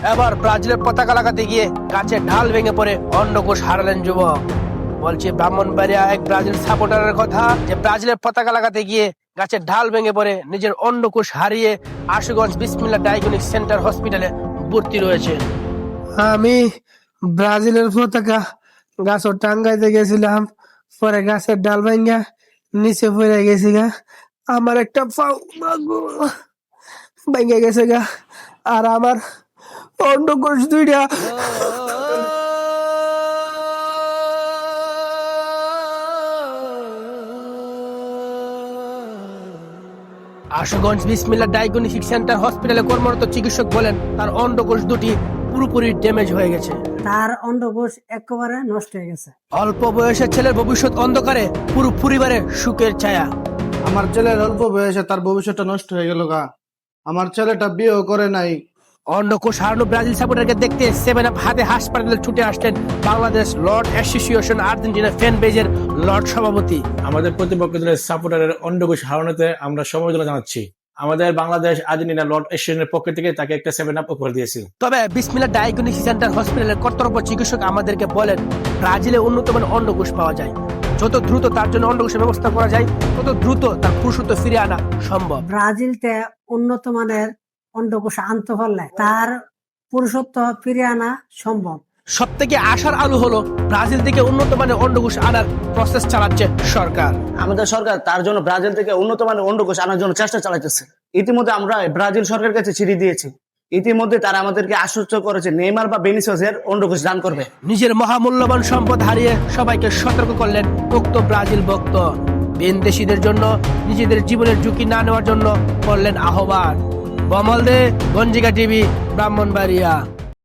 এবার ব্রাজিলের পতাকা লাগাতে গিয়ে গাছের ঢাল ভেঙে পড়ে অন্ডকোষ হারালেন যুবক। বলছে ব্রাহ্মণবাড়িয়া এক ব্রাজিল সাপোর্টারের কথা, যে ব্রাজিলের পতাকা লাগাতে গিয়ে গাছের ঢাল ভেঙে পড়ে নিজের অন্ডকোষ হারিয়ে আশুগঞ্জ বিসমিল্লাহ ডায়াগনস্টিক সেন্টার হসপিটালে ভর্তি রয়েছে। আমি ব্রাজিলের পতাকা গাছ টাঙ্গাইতে গেছিলাম, পরে গাছের ডাল ভাঙ্গা নিচে পড়ে গেছি গা, আমার একটা পাও ভেঙে গেছে গা, আর আমার অন্ডকোষ দুইটা। আশুগঞ্জ বিসমিল্লাহ ডায়াগনস্টিক সেন্টার হসপিটালে কর্মরত চিকিৎসক বলেন তার অন্ডকোষ দুটি পুরোপুরি ড্যামেজ হয়ে গেছে। তার অন্ডকোষ একেবারে নষ্ট হয়ে গেছে। অল্প বয়সের ছেলের ভবিষ্যৎ অন্ধকারে পুরো পরিবারের সুখের ছায়া। আমার ছেলের অল্প বয়সে তার ভবিষ্যৎটা নষ্ট হয়ে গেল গা। আমার ছেলেটা বিয়েও করে নাই। অন্ডকোষ হারানো ব্রাজিল সাপোর্টারকে দেখতে 7 আপ হাতে হাসপাতালে ছুটে আসলেন Bangladesh Lord association Argentina fan পেজের লর্ড সভাপতি। আমাদের প্রতিপক্ষ দলের সাপোর্টারের অন্ডকোষ হারানোতে আমরা সমবেদনা জানাচ্ছি। আমাদের বাংলাদেশ আর্জেন্টিনা লর্ড অ্যাসোসিয়েশনের পক্ষ থেকে তাকে একটা 7 আপ উপহার দিয়েছি। তবে বিসমিল্লাহ ডায়াগনস্টিক সেন্টার হসপিটালের কর্তব্য চিকিৎসক আমাদেরকে বলেন ব্রাজিলে উন্নত মানের অন্ডকোষ পাওয়া যায়, যত দ্রুত তার জন্য অন্ডকোষের ব্যবস্থা করা যায় তত দ্রুত তার পুরুষত্ব ফিরে আনা সম্ভব। ব্রাজিলতে উন্নত মানের অন্ডকোষ আনতে পারলে তার পুরুষত্ব ফিরে আনা সম্ভব। সব থেকে আশার আলো হলো ব্রাজিল থেকে উন্নত মানের অন্ডকোষ আনার প্রসেস চালাচ্ছে সরকার। আমাদের সরকার তার জন্য ব্রাজিল থেকে উন্নত মানের অন্ডকোষ আনার জন্য চেষ্টা চালাইতেছে। ইতিমধ্যে আমরা ব্রাজিল সরকারের কাছে চিঠি দিয়েছি। ইতিমধ্যে তারা আমাদেরকে আশ্বস্ত করেছে নেইমার বা ভিনিসিয়াসের অন্ডকোষ দান করবে। নিজের মহামূল্যবান সম্পদ হারিয়ে সবাইকে সতর্ক করলেন উক্ত ব্রাজিল ভক্ত। বিদেশিদের জন্য নিজেদের জীবনের ঝুঁকি না নেওয়ার জন্য করলেন আহ্বান। বমল দে, গঞ্জিকা টিভি, ব্রাহ্মণবাড়িয়া।